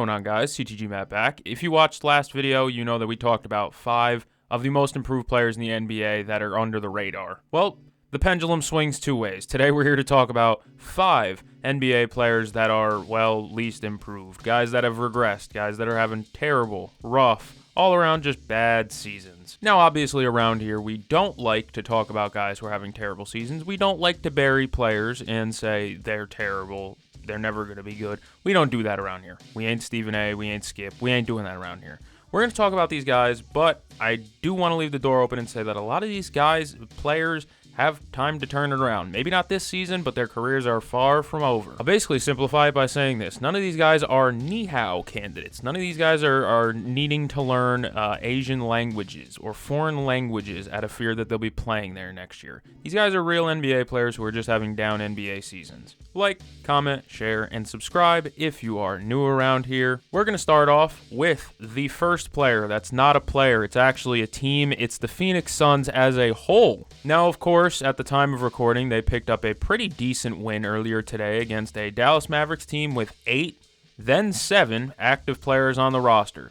What's going on, guys? CTG Matt back. If you watched last video, you know that we talked about 5 of the most improved players in the NBA that are under the radar. Well, the pendulum swings 2 ways. Today we're here to talk about 5 NBA players that are, well, least improved. Guys that have regressed. Guys that are having terrible, rough, all around just bad seasons. Now, obviously around here, we don't like to talk about guys who are having terrible seasons. We don't like to bury players and say they're terrible, they're never going to be good. We don't do that around here. We ain't Stephen A, we ain't Skip, we ain't doing that around here. We're going to talk about these guys, but I do want to leave the door open and say that a lot of these guys, players, have time to turn it around. Maybe not this season, but their careers are far from over. I'll basically simplify it by saying this. None of these guys are Ni-Hao candidates. None of these guys are needing to learn Asian languages or foreign languages out of fear that they'll be playing there next year. These guys are real NBA players who are just having down NBA seasons. Like, comment, share, and subscribe if you are new around here. We're going to start off with the first player that's not a player. It's actually a team. It's the Phoenix Suns as a whole. Now, of course, at the time of recording, they picked up a pretty decent win earlier today against a Dallas Mavericks team with 8, then 7 active players on the roster.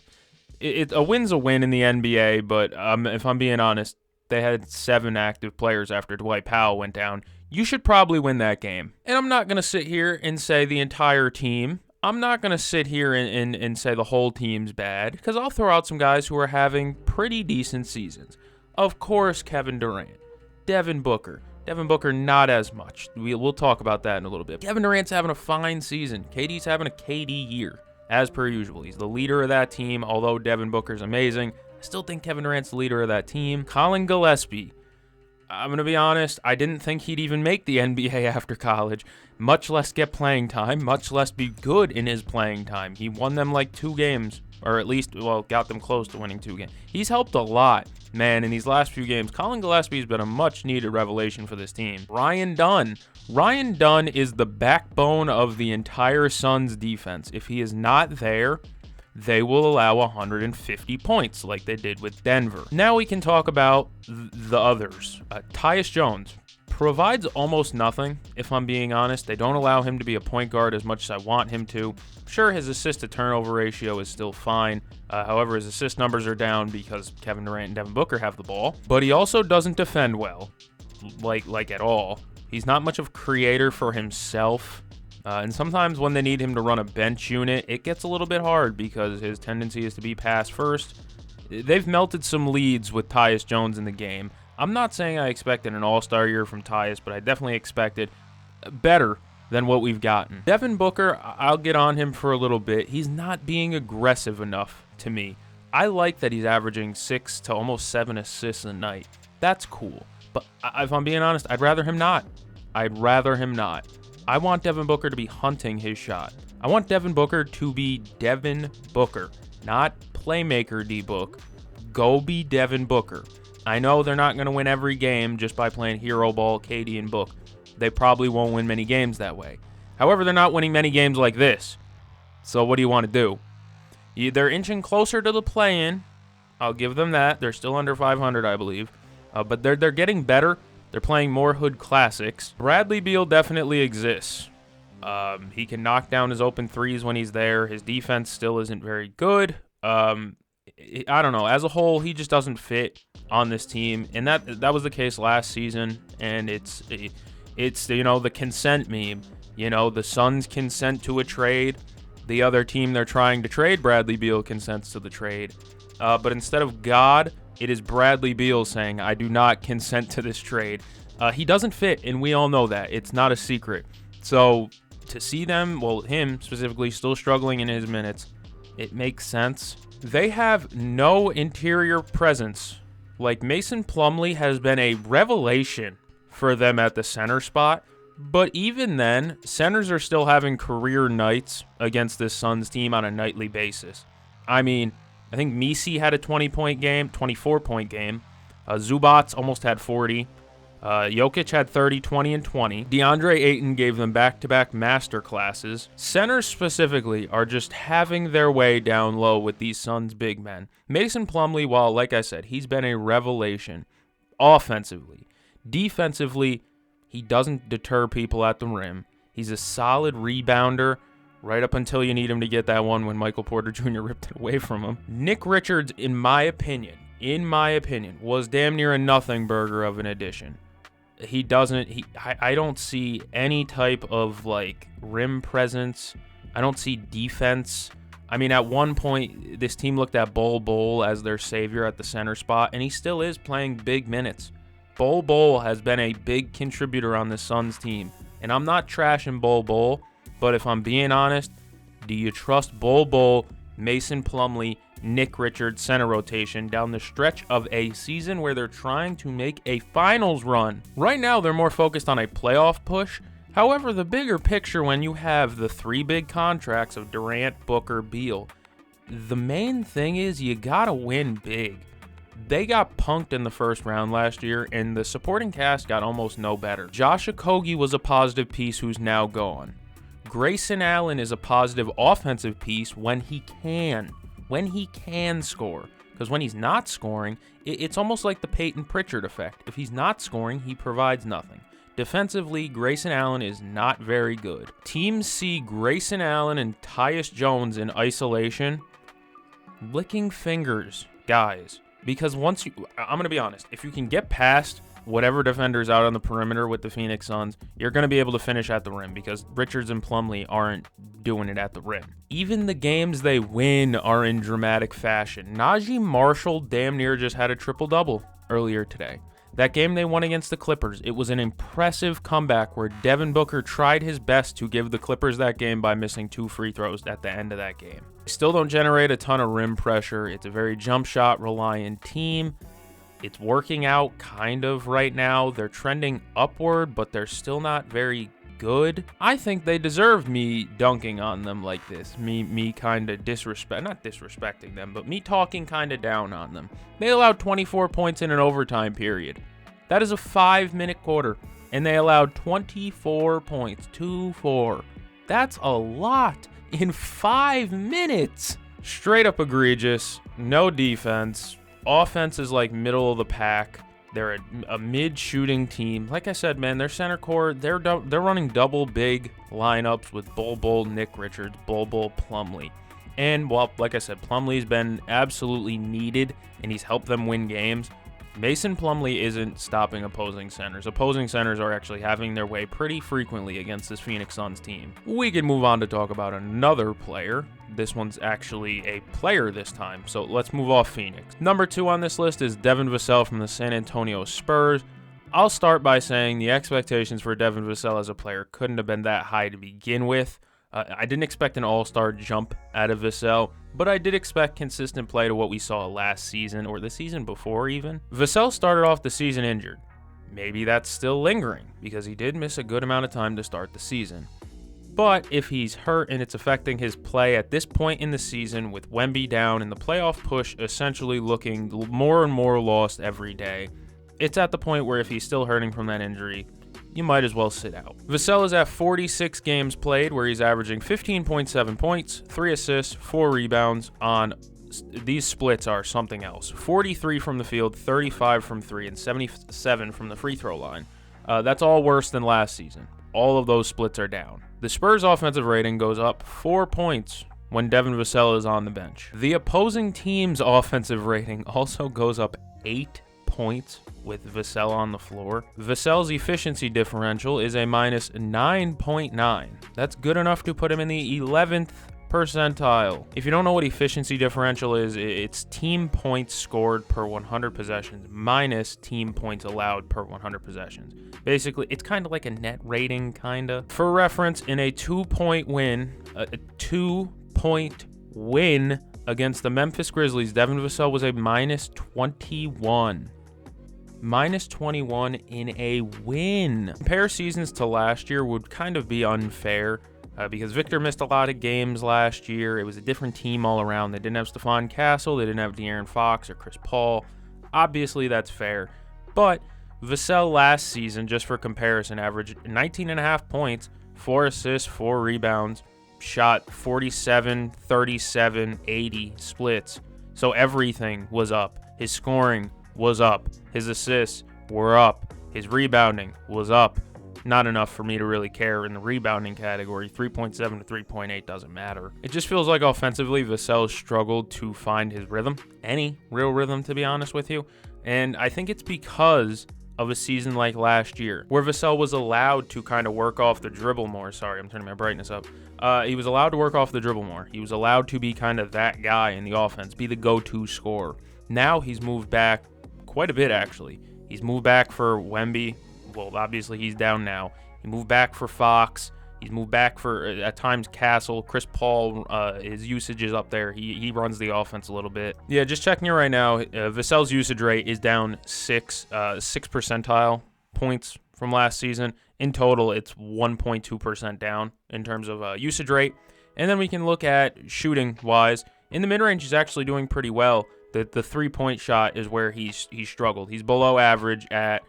A win's a win in the NBA, but if I'm being honest, they had 7 active players after Dwight Powell went down. You should probably win that game. And I'm not going to sit here and say the entire team. I'm not going to sit here and say the whole team's bad, because I'll throw out some guys who are having pretty decent seasons. Of course, Kevin Durant. Devin Booker. Devin Booker, not as much. We'll talk about that in a little bit. Kevin Durant's having a fine season. KD's having a KD year, as per usual. He's the leader of that team, although Devin Booker's amazing. I still think Kevin Durant's the leader of that team. Colin Gillespie. I'm going to be honest, I didn't think he'd even make the NBA after college, much less get playing time, much less be good in his playing time. He won them like 2 games, or at least, well, got them close to winning 2 games. He's helped a lot, man, in these last few games. Colin Gillespie's been a much-needed revelation for this team. Ryan Dunn. Ryan Dunn is the backbone of the entire Suns defense. If he is not there, they will allow 150 points like they did with Denver. Now we can talk about the others. Tyus Jones provides almost nothing, if I'm being honest. They don't allow him to be a point guard as much as I want him to. Sure, his assist-to-turnover ratio is still fine. However, his assist numbers are down because Kevin Durant and Devin Booker have the ball. But he also doesn't defend well, like at all. He's not much of a creator for himself. And sometimes when they need him to run a bench unit, it gets a little bit hard because his tendency is to be pass first. They've melted some leads with Tyus Jones in the game. I'm not saying I expected an all-star year from Tyus, but I definitely expected better than what we've gotten. Devin Booker, I'll get on him for a little bit. He's not being aggressive enough to me. I like that he's averaging 6 to almost 7 assists a night. That's cool. But if I'm being honest, I'd rather him not. I'd rather him not. I want Devin Booker to be hunting his shot. I want Devin Booker to be Devin Booker, not playmaker D-Book. Go be Devin Booker. I know they're not going to win every game just by playing hero ball, KD, and Book. They probably won't win many games that way. However, they're not winning many games like this. So what do you want to do? They're inching closer to the play-in. I'll give them that. They're still under 500, I believe. But they're getting better. They're playing more Hood Classics. Bradley Beal definitely exists. He can knock down his open threes when he's there. His defense still isn't very good. I don't know. As a whole, he just doesn't fit on this team, and that was the case last season. And it's the consent meme. The Suns consent to a trade. The other team they're trying to trade Bradley Beal consents to the trade. But instead of God, it is Bradley Beal saying, I do not consent to this trade. He doesn't fit, and we all know that. It's not a secret. So to see them, well, him specifically, still struggling in his minutes, it makes sense. They have no interior presence. Like, Mason Plumlee has been a revelation for them at the center spot. But even then, centers are still having career nights against this Suns team on a nightly basis. I mean, I think Misi had a 20-point game, 24-point game. Zubats almost had 40. Jokic had 30, 20, and 20. DeAndre Ayton gave them back-to-back master classes. Centers specifically are just having their way down low with these Suns big men. Mason Plumlee, while, like I said, he's been a revelation offensively. Defensively, he doesn't deter people at the rim. He's a solid rebounder, right up until you need him to get that one when Michael Porter Jr. ripped it away from him. Nick Richards, in my opinion, was damn near a nothing burger of an addition. I don't see any type of like rim presence. I don't see defense. I mean, at one point, this team looked at Bol as their savior at the center spot, and he still is playing big minutes. Bol has been a big contributor on the Suns team, and I'm not trashing Bol, but if I'm being honest, do you trust Bol, Mason Plumlee, Nick Richards center rotation down the stretch of a season where they're trying to make a finals run? Right now, they're more focused on a playoff push. However, the bigger picture when you have the three big contracts of Durant, Booker, Beal, the main thing is you gotta win big. They got punked in the first round last year, and the supporting cast got almost no better. Josh Okogie was a positive piece who's now gone. Grayson Allen is a positive offensive piece when he can score. Because when he's not scoring, it's almost like the Peyton Pritchard effect. If he's not scoring, he provides nothing. Defensively, Grayson Allen is not very good. Teams see Grayson Allen and Tyus Jones in isolation, licking fingers, guys. Because I'm going to be honest, if you can get past whatever defender's out on the perimeter with the Phoenix Suns, you're going to be able to finish at the rim because Richards and Plumlee aren't doing it at the rim. Even the games they win are in dramatic fashion. Najee Marshall damn near just had a triple-double earlier today. That game they won against the Clippers, it was an impressive comeback where Devin Booker tried his best to give the Clippers that game by missing 2 free throws at the end of that game. They still don't generate a ton of rim pressure. It's a very jump shot reliant team. It's working out kind of right now. They're trending upward, but they're still not very good. I think they deserved me dunking on them like this. Me kind of not disrespecting them, but me talking kind of down on them. They allowed 24 points in an overtime period. That is a 5-minute quarter, and they allowed 24 points. 2-4. That's a lot in 5 minutes. Straight up egregious. No defense. Offense is like middle of the pack. They're a mid-shooting team. Like I said, man, their center core, they're running double big lineups with Bol, Nick Richards, Bol, Plumlee. And, well, like I said, Plumlee's been absolutely needed, and he's helped them win games. Mason Plumlee isn't stopping opposing centers. Opposing centers are actually having their way pretty frequently against this Phoenix Suns team. We can move on to talk about another player. This one's actually a player this time, so let's move off Phoenix. Number 2 on this list is Devin Vassell from the San Antonio Spurs. I'll start by saying the expectations for Devin Vassell as a player couldn't have been that high to begin with. I didn't expect an all-star jump out of Vassell, but I did expect consistent play to what we saw last season, or the season before even. Vassell started off the season injured. Maybe that's still lingering, because he did miss a good amount of time to start the season. But if he's hurt and it's affecting his play at this point in the season, with Wemby down and the playoff push essentially looking more and more lost every day, it's at the point where if he's still hurting from that injury, you might as well sit out. Vassell is at 46 games played, where he's averaging 15.7 points, 3 assists, 4 rebounds on these splits are something else. 43 from the field, 35 from 3, and 77 from the free throw line. That's all worse than last season. All of those splits are down. The Spurs' offensive rating goes up 4 points when Devin Vassell is on the bench. The opposing team's offensive rating also goes up 8 points with Vassell on the floor. Vassell's efficiency differential is a minus 9.9. That's good enough to put him in the 11th percentile. If you don't know what efficiency differential is, it's team points scored per 100 possessions minus team points allowed per 100 possessions. Basically, it's kind of like a net rating, kind of. For reference, in a 2-point win, against the Memphis Grizzlies, Devin Vassell was a minus 21. Minus 21 in a win. Compare seasons to last year would kind of be unfair because Victor missed a lot of games last year. It was a different team all around. They didn't have Stephon Castle. They didn't have De'Aaron Fox or Chris Paul. Obviously, that's fair. But Vassell last season, just for comparison, averaged 19.5 points, 4 assists, 4 rebounds, shot 47, 37, 80 splits. So everything was up. His scoring was up. His assists were up. His rebounding was up. not enough for me to really care in the rebounding category. 3.7 to 3.8 doesn't matter. It just feels like offensively, Vassell struggled to find his rhythm, any real rhythm, to be honest with you. And I think it's because of a season like last year, where Vassell was allowed to kind of work off the dribble more. Sorry, I'm turning my brightness up. He was allowed to work off the dribble more. He was allowed to be kind of that guy in the offense, be the go-to scorer. Now he's moved back quite a bit, actually. He's moved back for Wemby. Well, obviously he's down now. He moved back for Fox. He's moved back for, at times, Castle. Chris Paul, his usage is up there. He runs the offense a little bit. Yeah, just checking it right now. Vassell's usage rate is down 6 percentile points from last season. In total, it's 1.2% down in terms of usage rate. And then we can look at shooting-wise. In the mid-range, he's actually doing pretty well. The three-point shot is where he's struggled. He's below average at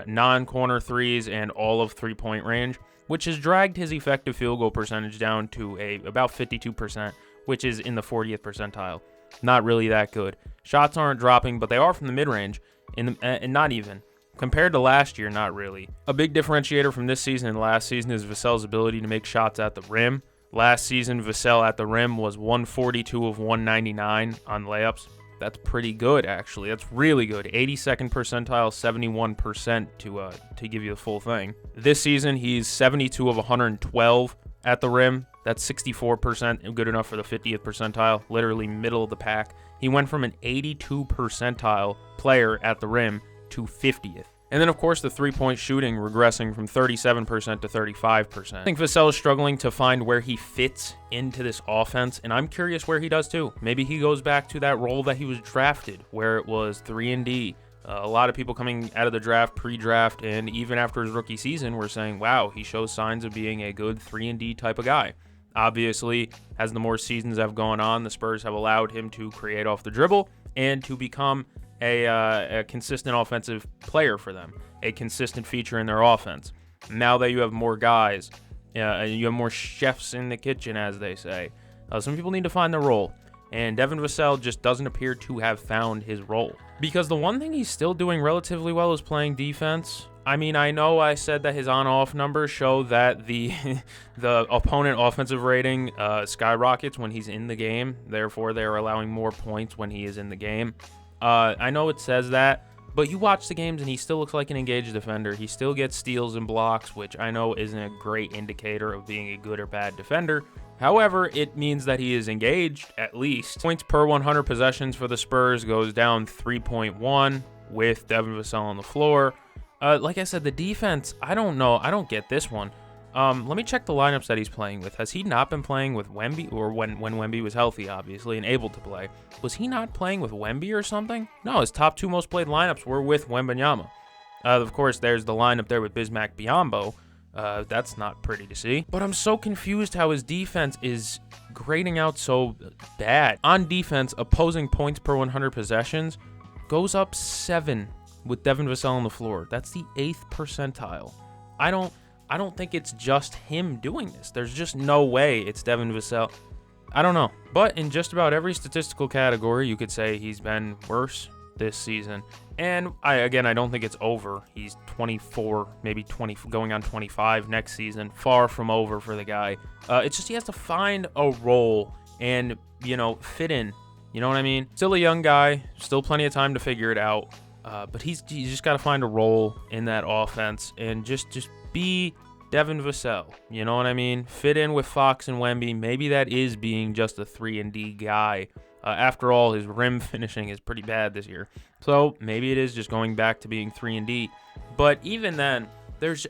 non-corner threes and all of three-point range, which has dragged his effective field goal percentage down to about 52%, which is in the 40th percentile. Not really that good. Shots aren't dropping, but they are from the mid-range, and not even. Compared to last year, not really. A big differentiator from this season and last season is Vassell's ability to make shots at the rim. Last season, Vassell at the rim was 142 of 199 on layups. That's pretty good, actually. That's really good. 82nd percentile, 71% to give you the full thing. This season, he's 72 of 112 at the rim. That's 64%, good enough for the 50th percentile, literally middle of the pack. He went from an 82 percentile player at the rim to 50th. And then, of course, the three-point shooting regressing from 37% to 35%. I think Vassell is struggling to find where he fits into this offense, and I'm curious where he does too. Maybe he goes back to that role that he was drafted, where it was 3-and-D. A lot of people coming out of the draft, pre-draft, and even after his rookie season were saying, wow, he shows signs of being a good 3-and-D type of guy. Obviously, as the more seasons have gone on, the Spurs have allowed him to create off the dribble and to become a consistent offensive player for them, a consistent feature in their offense. Now that you have more guys, and you have more chefs in the kitchen, as they say, some people need to find their role, and Devin Vassell just doesn't appear to have found his role. Because the one thing he's still doing relatively well is playing defense. I mean, I know I said that his on-off numbers show that the opponent offensive rating skyrockets when he's in the game, therefore they're allowing more points when he is in the game. I know it says that, but you watch the games and he still looks like an engaged defender. He still gets steals and blocks, which I know isn't a great indicator of being a good or bad defender. However, it means that he is engaged, at least. Points per 100 possessions for the Spurs goes down 3.1 with Devin Vassell on the floor. Like I said, the defense, I don't know. I don't get this one. Let me check the lineups that he's playing with. Has he not been playing with Wemby, or when Wemby was healthy, obviously, and able to play? Was he not playing with Wemby or something? No, his top two most played lineups were with Wembanyama. Of course, there's the lineup there with Bismack Biyombo. That's not pretty to see. But I'm so confused how his defense is grading out so bad. On defense, opposing points per 100 possessions goes up 7 with Devin Vassell on the floor. That's the 8th percentile. I don't think it's just him doing this. There's just no way it's Devin Vassell. I don't know. But in just about every statistical category, you could say he's been worse this season. And I don't think it's over. He's 24, maybe 20, going on 25 next season. Far from over for the guy. It's just he has to find a role and, fit in. You know what I mean? Still a young guy. Still plenty of time to figure it out. But he's just got to find a role in that offense and just be Devin Vassell. You know what I mean? Fit in with Fox and Wemby. Maybe that is being just a 3-and-D guy. After all, his rim finishing is pretty bad this year. So maybe it is just going back to being 3-and-D. But even then,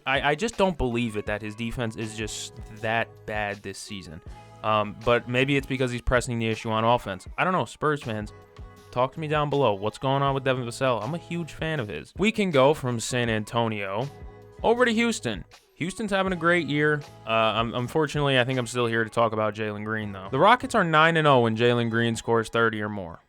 I just don't believe it that his defense is just that bad this season. But maybe it's because he's pressing the issue on offense. I don't know, Spurs fans. Talk to me down below. What's going on with Devin Vassell? I'm a huge fan of his. We can go from San Antonio over to Houston. Houston's having a great year. Unfortunately, I think I'm still here to talk about Jalen Green, though. The Rockets are 9-0 when Jalen Green scores 30 or more.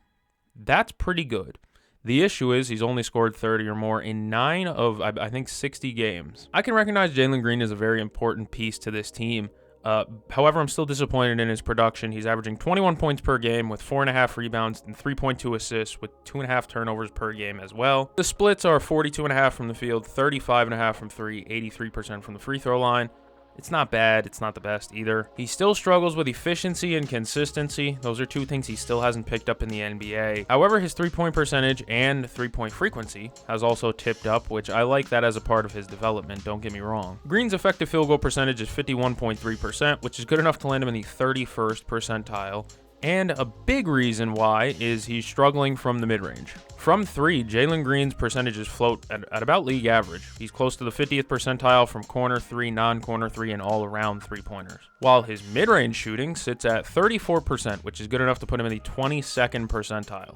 That's pretty good. The issue is he's only scored 30 or more in 9 of, I think, 60 games. I can recognize Jalen Green as a very important piece to this team. However, I'm still disappointed in his production. He's averaging 21 points per game with 4.5 rebounds and 3.2 assists with 2.5 turnovers per game as well. The splits are 42.5 from the field, 35.5 from three, 83% from the free throw line. It's not bad. It's not the best either. He still struggles with efficiency and consistency. Those are two things he still hasn't picked up in the NBA. However, his three-point percentage and three-point frequency has also tipped up, which I like that as a part of his development, don't get me wrong. Green's effective field goal percentage is 51.3%, which is good enough to land him in the 31st percentile. And a big reason why is he's struggling from the mid-range. From three, Jalen Green's percentages float at about league average. He's close to the 50th percentile from corner three, non-corner three, and all-around three-pointers. While his mid-range shooting sits at 34%, which is good enough to put him in the 22nd percentile.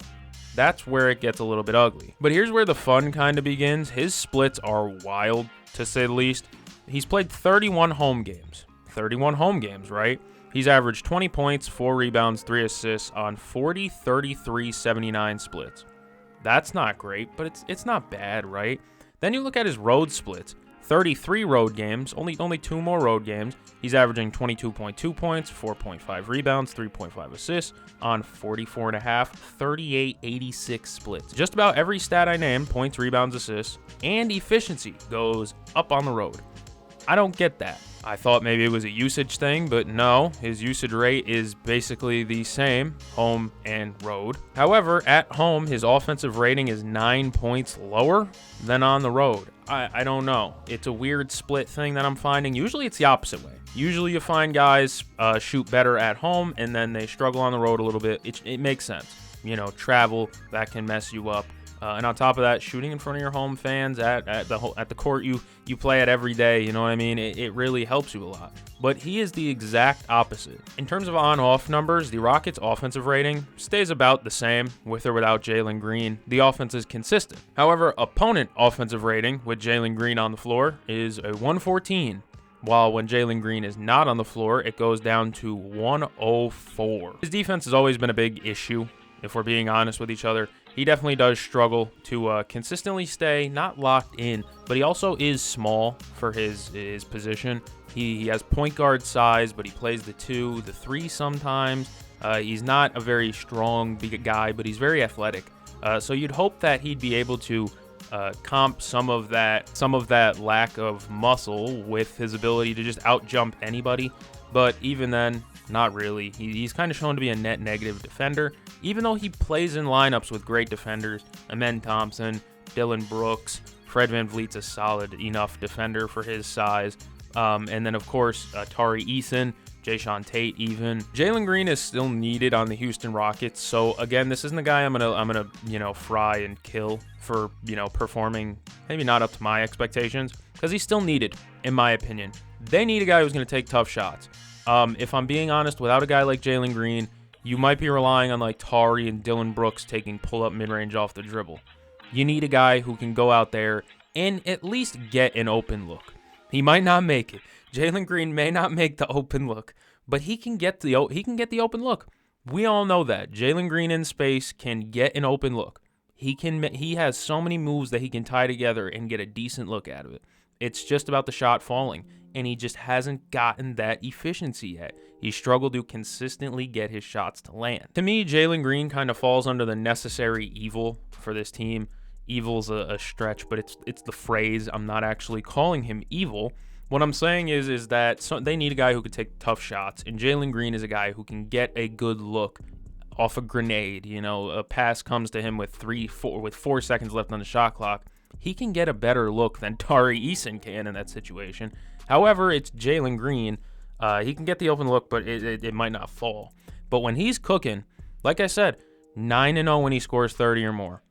That's where it gets a little bit ugly. But here's where the fun kind of begins. His splits are wild, to say the least. He's played 31 home games. 31 home games, right? He's averaged 20 points, 4 rebounds, 3 assists on 40, 33, 79 splits. That's not great, but it's not bad, right? Then you look at his road splits. 33 road games, only 2 more road games. He's averaging 22.2 points, 4.5 rebounds, 3.5 assists on 44.5, 38, 86 splits. Just about every stat I named, points, rebounds, assists, and efficiency goes up on the road. I don't get that. I thought maybe it was a usage thing, but no, his usage rate is basically the same, home and road. However, at home, his offensive rating is 9 points lower than on the road. I don't know. It's a weird split thing that I'm finding. Usually it's the opposite way. Usually you find guys shoot better at home, and then they struggle on the road a little bit. It makes sense. You know, travel, that can mess you up. And on top of that, shooting in front of your home fans at the court you play at every day, you know what I mean? It really helps you a lot. But he is the exact opposite. In terms of on-off numbers, the Rockets' offensive rating stays about the same with or without Jalen Green. The offense is consistent. However, opponent offensive rating with Jalen Green on the floor is a 114. While when Jalen Green is not on the floor, it goes down to 104. His defense has always been a big issue, if we're being honest with each other. He definitely does struggle to consistently stay not locked in, but he also is small for his position. He has point guard size, but he plays the 2, the 3 sometimes. He's not a very strong big guy, but he's very athletic. So you'd hope that he'd be able to comp some of that lack of muscle with his ability to just out-jump anybody. But even then, not really. He's kind of shown to be a net negative defender, even though he plays in lineups with great defenders. Amen Thompson, Dylan Brooks, Fred VanVleet's a solid enough defender for his size. And then, of course, Tari Eason, Jayshawn Tate even. Jalen Green is still needed on the Houston Rockets. So, again, this isn't the guy I'm gonna fry and kill for, performing maybe not up to my expectations, because he's still needed, in my opinion. They need a guy who's going to take tough shots. If I'm being honest, without a guy like Jalen Green, you might be relying on like Tari and Dylan Brooks taking pull-up mid-range off the dribble. You need a guy who can go out there and at least get an open look. He might not make it. Jalen Green may not make the open look, but he can get the open look. We all know that. Jalen Green in space can get an open look. He has so many moves that he can tie together and get a decent look out of it. It's just about the shot falling, and he just hasn't gotten that efficiency yet. He struggled to consistently get his shots to land. To me, Jalen Green kind of falls under the necessary evil for this team. Evil's a stretch, but it's the phrase. I'm not actually calling him evil. What I'm saying is that they need a guy who can take tough shots, and Jalen Green is a guy who can get a good look off a grenade. A pass comes to him with 4 seconds left on the shot clock. He can get a better look than Tari Eason can in that situation. However, it's Jalen Green. He can get the open look, but it might not fall. But when he's cooking, like I said, 9-0 when he scores 30 or more.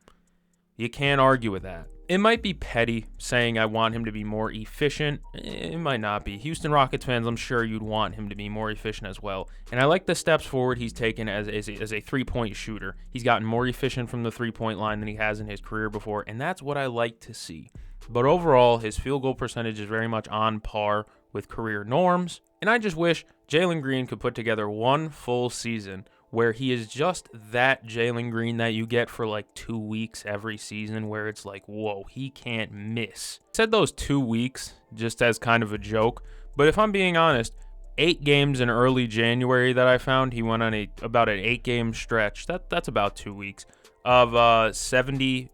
You can't argue with that. It might be petty saying I want him to be more efficient. It might not be. Houston Rockets fans, I'm sure you'd want him to be more efficient as well. And I like the steps forward he's taken as a three-point shooter. He's gotten more efficient from the three-point line than he has in his career before, and that's what I like to see. But overall, his field goal percentage is very much on par with career norms. And I just wish Jalen Green could put together one full season where he is just that Jalen Green that you get for like 2 weeks every season, where it's like, whoa, he can't miss. I said those 2 weeks just as kind of a joke, but if I'm being honest, 8 games in early January that I found. He went on about an 8-game stretch. That's about 2 weeks of 70%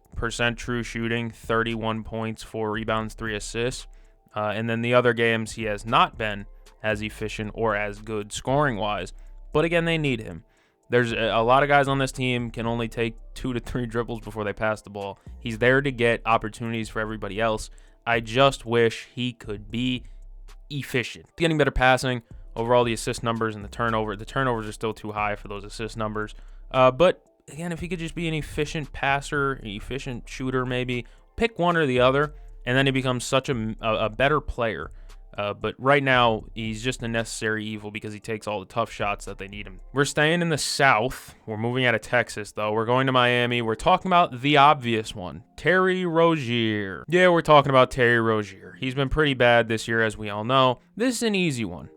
true shooting, 31 points, 4 rebounds, 3 assists. And then the other games he has not been as efficient or as good scoring-wise. But again, they need him. There's a lot of guys on this team can only take 2 to 3 dribbles before they pass the ball. He's there to get opportunities for everybody else. I just wish he could be efficient. Getting better passing, overall the assist numbers and the turnovers are still too high for those assist numbers. But again, if he could just be an efficient passer, an efficient shooter maybe, pick one or the other, and then he becomes such a better player. But right now, he's just a necessary evil because he takes all the tough shots that they need him. We're staying in the South. We're moving out of Texas, though. We're going to Miami. We're talking about the obvious one, Terry Rozier. Yeah, we're talking about Terry Rozier. He's been pretty bad this year, as we all know. This is an easy one,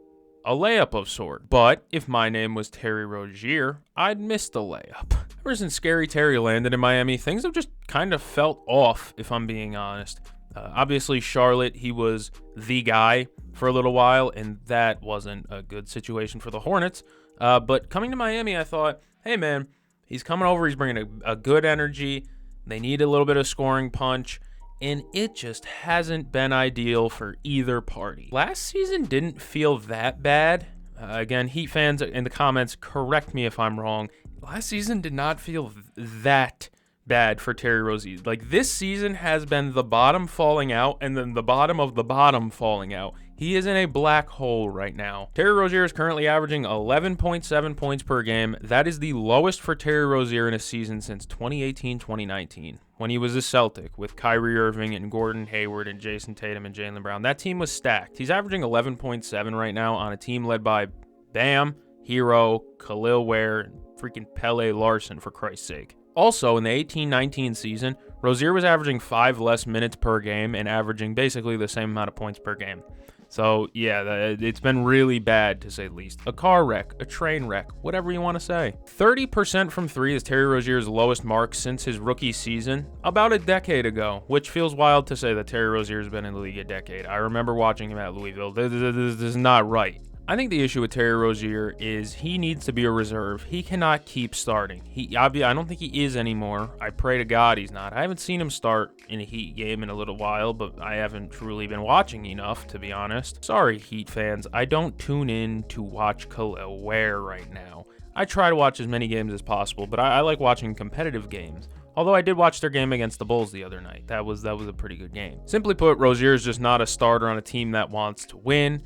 a layup of sort. But if my name was Terry Rozier, I'd miss the layup. Ever since Scary Terry landed in Miami, things have just kind of felt off, if I'm being honest. Obviously, Charlotte, he was the guy for a little while, and that wasn't a good situation for the Hornets. But coming to Miami, I thought, hey, man, he's coming over. He's bringing a good energy. They need a little bit of scoring punch, and it just hasn't been ideal for either party. Last season didn't feel that bad. Again, Heat fans in the comments, correct me if I'm wrong. Last season did not feel that bad for Terry Rozier. Like, this season has been the bottom falling out and then the bottom of the bottom falling out. He is in a black hole right now. Terry Rozier is currently averaging 11.7 points per game. That is the lowest for Terry Rozier in a season since 2018-2019, when he was a Celtic with Kyrie Irving and Gordon Hayward and Jason Tatum and Jaylen Brown. That team was stacked. He's averaging 11.7 right now on a team led by Bam, Hero, Khalil Ware, and freaking Pele Larson, for Christ's sake. Also, in the 18-19 season, Rozier was averaging 5 less minutes per game and averaging basically the same amount of points per game. So, yeah, it's been really bad, to say the least. A car wreck, a train wreck, whatever you want to say. 30% from 3 is Terry Rozier's lowest mark since his rookie season, about a decade ago, which feels wild to say that Terry Rozier has been in the league a decade. I remember watching him at Louisville. This is not right. I think the issue with Terry Rozier is he needs to be a reserve. He cannot keep starting. I don't think he is anymore. I pray to God he's not. I haven't seen him start in a Heat game in a little while, but I haven't truly been watching enough, to be honest. Sorry, Heat fans. I don't tune in to watch Khalil Ware right now. I try to watch as many games as possible, but I like watching competitive games. Although I did watch their game against the Bulls the other night. That was a pretty good game. Simply put, Rozier is just not a starter on a team that wants to win.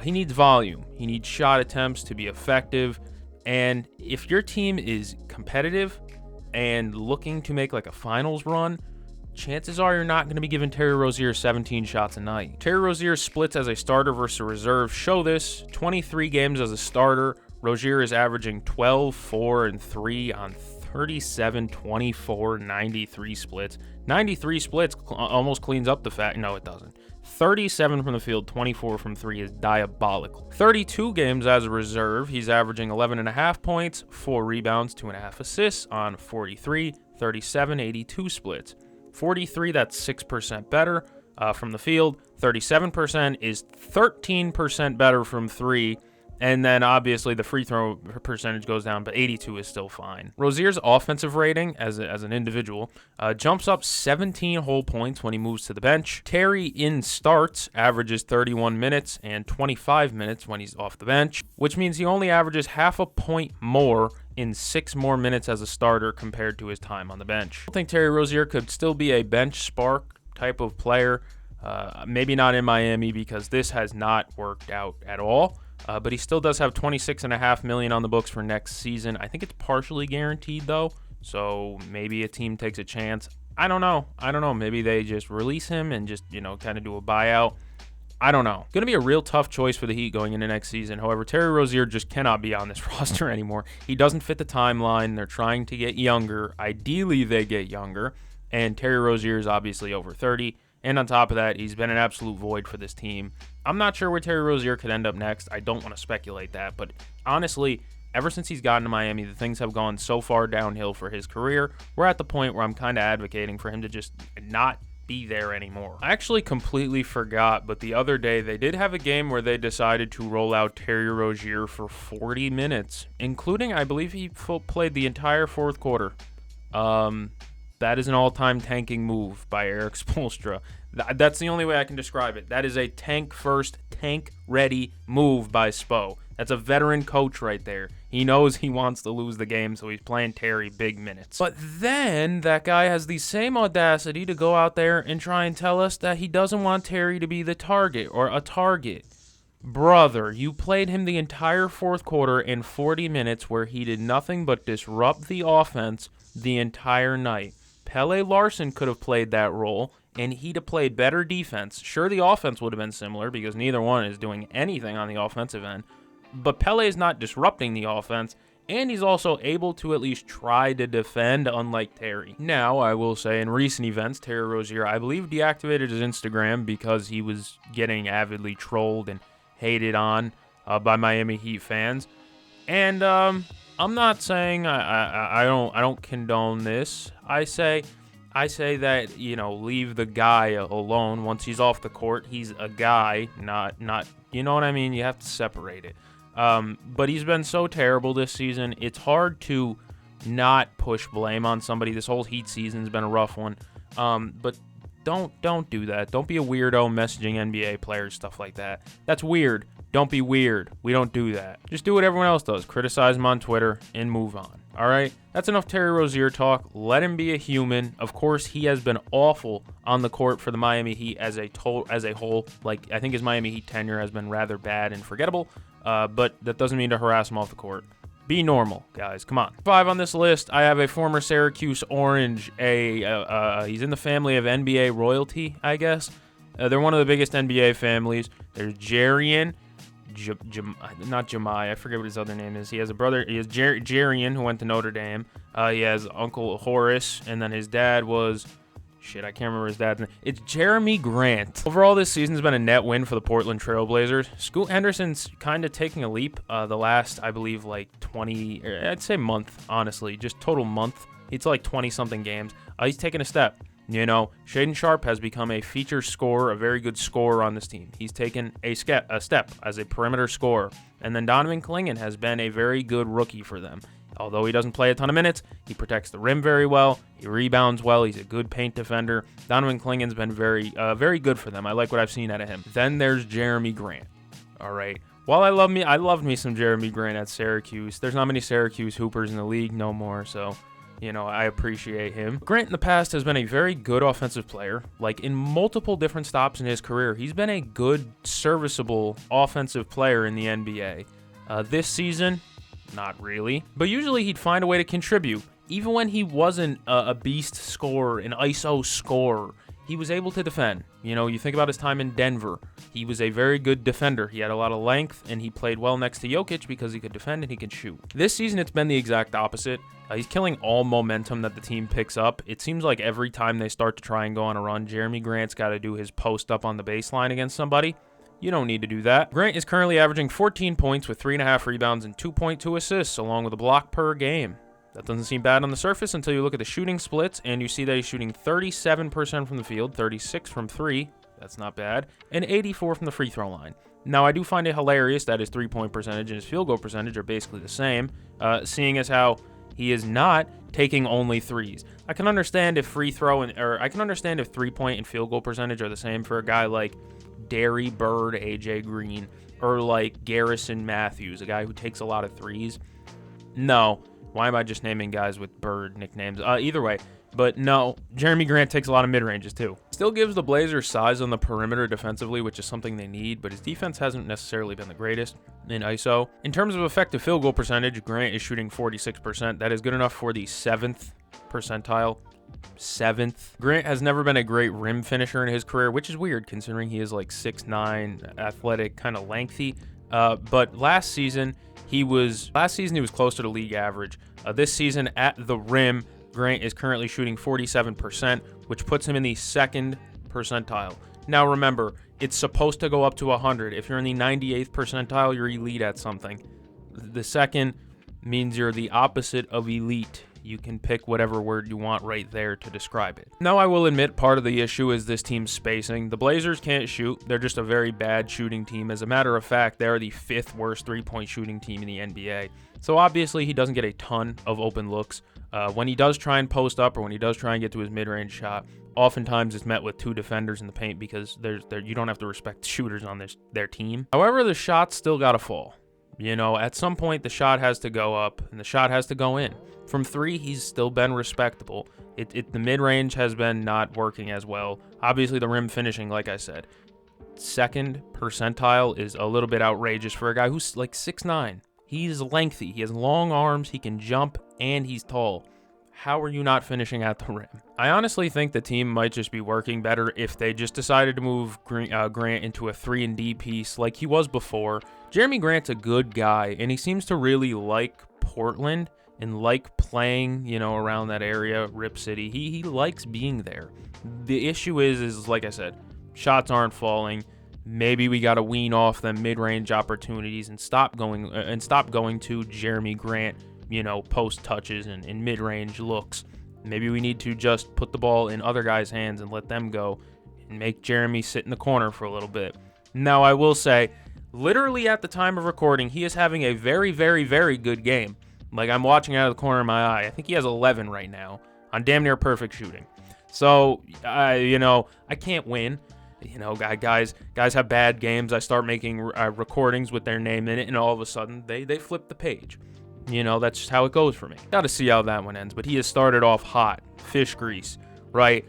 He needs volume. He needs shot attempts to be effective. And if your team is competitive and looking to make like a finals run, chances are you're not going to be giving Terry Rozier 17 shots a night. Terry Rozier's splits as a starter versus a reserve show this. 23 games as a starter, Rozier is averaging 12, 4, and 3 on 37, 24, 93 splits. 93 splits almost cleans up the fact. No, it doesn't. 37 from the field, 24 from 3 is diabolical. 32 games as a reserve, he's averaging 11.5 points, 4 rebounds, 2.5 assists on 43, 37, 82 splits. 43, that's 6% better from the field. 37% is 13% better from 3. And then obviously the free throw percentage goes down, but 82 is still fine. Rozier's offensive rating as an individual jumps up 17 whole points when he moves to the bench. Terry in starts averages 31 minutes and 25 minutes when he's off the bench, which means he only averages half a point more in 6 more minutes as a starter compared to his time on the bench. I think Terry Rozier could still be a bench spark type of player. Maybe not in Miami because this has not worked out at all. But he still does have $26.5 million on the books for next season. I think it's partially guaranteed, though, so maybe a team takes a chance. I don't know. Maybe they just release him and just, kind of do a buyout. I don't know. Going to be a real tough choice for the Heat going into next season. However, Terry Rozier just cannot be on this roster anymore. He doesn't fit the timeline. They're trying to get younger. Ideally, they get younger, and Terry Rozier is obviously over 30. And on top of that, he's been an absolute void for this team. I'm not sure where Terry Rozier could end up next. I don't want to speculate that. But honestly, ever since he's gotten to Miami, the things have gone so far downhill for his career. We're at the point where I'm kind of advocating for him to just not be there anymore. I actually completely forgot, but the other day they did have a game where they decided to roll out Terry Rozier for 40 minutes, including, I believe he played the entire fourth quarter. That is an all-time tanking move by Eric Spoelstra. That's the only way I can describe it. That is a tank-first, tank-ready move by Spo. That's a veteran coach right there. He knows he wants to lose the game, so he's playing Terry big minutes. But then that guy has the same audacity to go out there and try and tell us that he doesn't want Terry to be the target or a target. Brother, you played him the entire fourth quarter in 40 minutes where he did nothing but disrupt the offense the entire night. Pele Larson could have played that role, and he'd have played better defense. Sure, the offense would have been similar because neither one is doing anything on the offensive end. But Pele is not disrupting the offense, and he's also able to at least try to defend, unlike Terry. Now, I will say, in recent events, Terry Rozier, I believe, deactivated his Instagram because he was getting avidly trolled and hated on by Miami Heat fans. And I'm not saying I don't condone this. I say that, you know, leave the guy alone. Once he's off the court, he's a guy, not you know what I mean? You have to separate it. But he's been so terrible this season. It's hard to not push blame on somebody. This whole Heat season's been a rough one. But don't do that. Don't be a weirdo messaging NBA players, stuff like that. That's weird. Don't be weird. We don't do that. Just do what everyone else does. Criticize him on Twitter and move on. All right? That's enough Terry Rozier talk. Let him be a human. Of course, he has been awful on the court for the Miami Heat as a whole. Like, I think his Miami Heat tenure has been rather bad and forgettable. But that doesn't mean to harass him off the court. Be normal, guys. Come on. 5 on this list, I have a former Syracuse Orange. He's in the family of NBA royalty, I guess. They're one of the biggest NBA families. There's Jarian. Not Jemai. I forget what his other name is. He has a brother. He has Jarian, who went to Notre Dame. He has Uncle Horace, and then his dad was... Shit, I can't remember his dad's name. It's Jeremy Grant. Overall, this season's been a net win for the Portland Trailblazers. Scoot Henderson's kind of taking a leap the last, I believe, like 20, I'd say month, honestly. Just total month. It's like 20-something games. He's taking a step. You know, Shaedon Sharpe has become a feature scorer, a very good scorer on this team. He's taken a step as a perimeter scorer. And then Donovan Clingan has been a very good rookie for them. Although he doesn't play a ton of minutes, he protects the rim very well. He rebounds well. He's a good paint defender. Donovan Clingan's been very good for them. I like what I've seen out of him. Then there's Jeremy Grant. All right. While I loved me some Jeremy Grant at Syracuse. There's not many Syracuse hoopers in the league no more, so... You know, I appreciate him. Grant in the past has been a very good offensive player. Like, in multiple different stops in his career, he's been a good, serviceable offensive player in the NBA. This season, not really. But usually he'd find a way to contribute. Even when he wasn't a beast scorer, an ISO scorer, he was able to defend. You know, you think about his time in Denver. He was a very good defender. He had a lot of length, and he played well next to Jokic because he could defend and he could shoot. This season, it's been the exact opposite. He's killing all momentum that the team picks up. It seems like every time they start to try and go on a run, Jeremy Grant's got to do his post up on the baseline against somebody. You don't need to do that. Grant is currently averaging 14 points with 3.5 rebounds and 2.2 assists, along with a block per game. That doesn't seem bad on the surface until you look at the shooting splits, and you see that he's shooting 37% from the field, 36 from 3. That's not bad. And 84 from the free throw line. Now, I do find it hilarious that his three-point percentage and his field goal percentage are basically the same, seeing as how he is not taking only threes. I can understand if three-point and field goal percentage are the same for a guy like Derry Bird, AJ Green, or like Garrison Matthews, a guy who takes a lot of threes. No. Why am I just naming guys with Bird nicknames? Either way. But no, Jeremy Grant takes a lot of mid-ranges too. Still gives the Blazers size on the perimeter defensively, which is something they need, but his defense hasn't necessarily been the greatest in ISO. In terms of effective field goal percentage, Grant is shooting 46%. That is good enough for the 7th percentile. 7th. Grant has never been a great rim finisher in his career, which is weird considering he is like 6'9", athletic, kind of lengthy. But last season he was closer to league average. This season at the rim, Grant is currently shooting 47%, which puts him in the 2nd percentile. Now remember, it's supposed to go up to 100. If you're in the 98th percentile, you're elite at something. The 2nd means you're the opposite of elite. You can pick whatever word you want right there to describe it. Now, I will admit part of the issue is this team's spacing. The Blazers can't shoot. They're just a very bad shooting team. As a matter of fact, they're the 5th worst three-point shooting team in the NBA. So obviously, he doesn't get a ton of open looks. When he does try and post up or when he does try and get to his mid-range shot, oftentimes it's met with 2 defenders in the paint because you don't have to respect shooters on their team. However, the shot's still got to fall. You know, at some point, the shot has to go up and the shot has to go in. From 3, he's still been respectable. The mid-range has been not working as well. Obviously, the rim finishing, like I said, 2nd percentile is a little bit outrageous for a guy who's like 6'9". He's lengthy. He has long arms. He can jump, and he's tall. How are you not finishing at the rim? I honestly think the team might just be working better if they just decided to move Grant into a 3-and-D piece like he was before. Jeremy Grant's a good guy, and he seems to really like Portland and like playing, you know, around that area, Rip City. He likes being there. The issue is like I said, shots aren't falling. Maybe we got to wean off them mid-range opportunities and stop going to Jeremy Grant, you know, post touches and mid-range looks. Maybe we need to just put the ball in other guys' hands and let them go and make Jeremy sit in the corner for a little bit. Now, I will say, literally at the time of recording, he is having a very, very, very good game. Like, I'm watching out of the corner of my eye. I think he has 11 right now on damn near perfect shooting. So, you know, I can't win. You know, guys have bad games. I start making recordings with their name in it, and all of a sudden, they flip the page. You know, that's just how it goes for me. Got to see how that one ends. But he has started off hot, fish grease, right?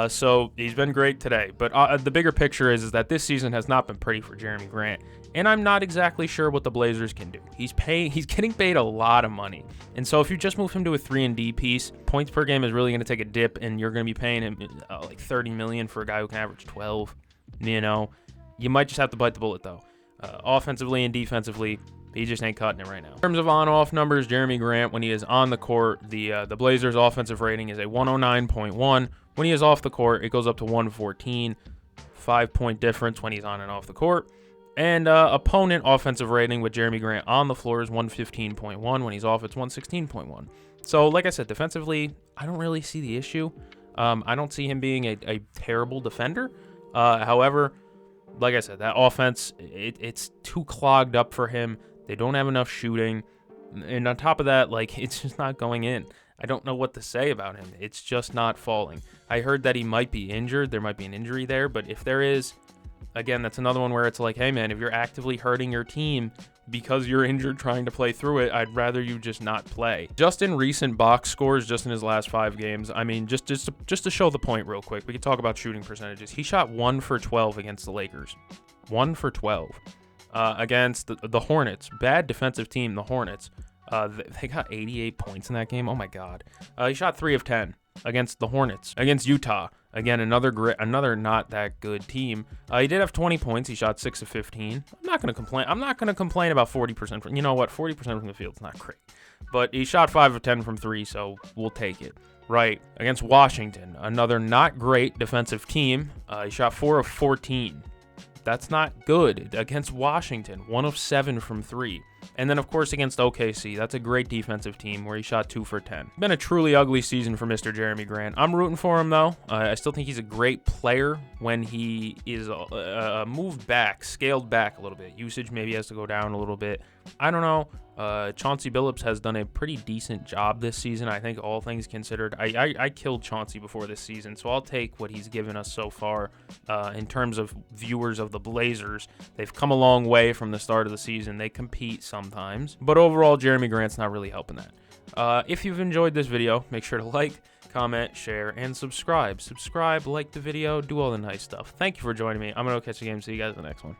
So he's been great today. But the bigger picture is that this season has not been pretty for Jeremy Grant. And I'm not exactly sure what the Blazers can do. He's getting paid a lot of money. And so if you just move him to a 3-and-D piece, points per game is really going to take a dip, and you're going to be paying him like $30 million for a guy who can average 12. You know, you might just have to bite the bullet, though. Offensively and defensively, he just ain't cutting it right now. In terms of on-off numbers, Jeremy Grant, when he is on the court, the Blazers' offensive rating is a 109.1. When he is off the court, it goes up to 114. 5-point difference when he's on and off the court. And opponent offensive rating with Jeremy Grant on the floor is 115.1. When he's off, it's 116.1. So, like I said, defensively, I don't really see the issue. I don't see him being a terrible defender. However, like I said, that offense, it's too clogged up for him. They don't have enough shooting. And on top of that, like, it's just not going in. I don't know what to say about him. It's just not falling. I heard that he might be injured. There might be an injury there. But if there is, again, that's another one where it's like, hey, man, if you're actively hurting your team because you're injured trying to play through it, I'd rather you just not play. Just in recent box scores, just in his last 5 games, I mean, just to show the point real quick, we can talk about shooting percentages. He shot 1 for 12 against the Lakers. 1 for 12. Against the Hornets. Bad defensive team, the Hornets. They got 88 points in that game. Oh, my God. He shot 3 of 10 against the Hornets. Against Utah. Again, another not that good team. He did have 20 points. He shot 6 of 15. I'm not going to complain. I'm not going to complain about 40% from, you know what? 40% from the field's not great. But he shot 5 of 10 from 3, so we'll take it. Right. Against Washington, another not great defensive team. He shot 4 of 14. That's not good. Against Washington, 1 of 7 from 3. And then, of course, against OKC, that's a great defensive team where he shot 2 for 10. Been a truly ugly season for Mr. Jeremy Grant. I'm rooting for him, though. I still think he's a great player when he is moved back, scaled back a little bit. Usage maybe has to go down a little bit. I don't know. Chauncey Billups has done a pretty decent job this season, I think, all things considered. I killed Chauncey before this season, so I'll take what he's given us so far. In terms of viewers of the Blazers, they've come a long way from the start of the season. They compete sometimes, but overall, Jeremy Grant's not really helping that. If you've enjoyed this video, make sure to like, comment, share, and subscribe. Subscribe, like the video, do all the nice stuff. Thank you for joining me. I'm going to catch the game. See you guys in the next one.